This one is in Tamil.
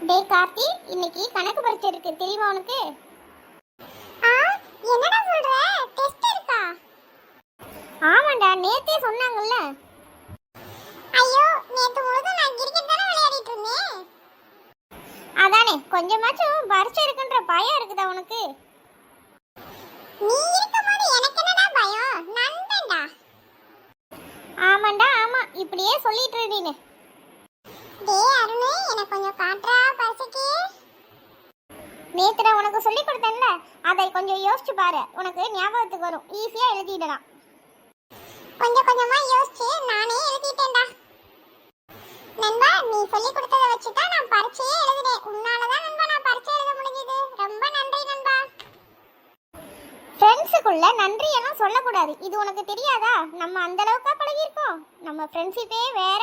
டேய் கார்த்தி, இன்னைக்கு கணக்கு பரீட்சை இருக்கு தெரியுமா உனக்கு? ஆ, என்னடா சொல்ற? டெஸ்ட் இருக்கா? ஆமாண்டா, நேத்தே சொன்னாங்கல்ல. ஐயோ, நேத்து முழுதும் நான் கிரிக்கெட் தானே விளையாடிட்டு இருந்தேன். அதானே, கொஞ்சமாச்சும் பரீட்சை இருக்குன்ற பயம் இருக்குதா உனக்கு? நீ இருக்கும்போது எனக்கு என்னடா பயம்? நண்பன்டா. ஆமாண்டா ஆமா, இப்படியே சொல்லிட்டு இரு நீனு. டேய் அருணே, எனக்கு கொஞ்சம் காட்றா பரிசைக்கு. நேத்து நான் உனக்கு சொல்லி கொடுத்தேன்ல, அதை கொஞ்சம் யோசிச்சு பாரு, உனக்கு ஞாபகத்துக்கு வரும், ஈஸியா எழுதிடலாம். கொஞ்சம் கொஞ்சமா யோசிச்சு நானே எழுதிட்டேன்டா. நண்பா, நீ சொல்லி கொடுத்ததை வச்சு தான் நான் பரீட்சையே எழுதினேன். உன்னாலதான் நண்பா நான் பரீட்சை எழுத முடிஞ்சது. ரொம்ப நன்றி நண்பா. ஃப்ரெண்ட்ஸுக்குள்ள நன்றி எல்லாம் சொல்லக்கூடாது, இது உனக்கு தெரியாதா? நம்ம அந்த அளவுக்கா பழகிருக்கோம். நம்ம ஃப்ரெண்ட்ஷிப்பே வேற.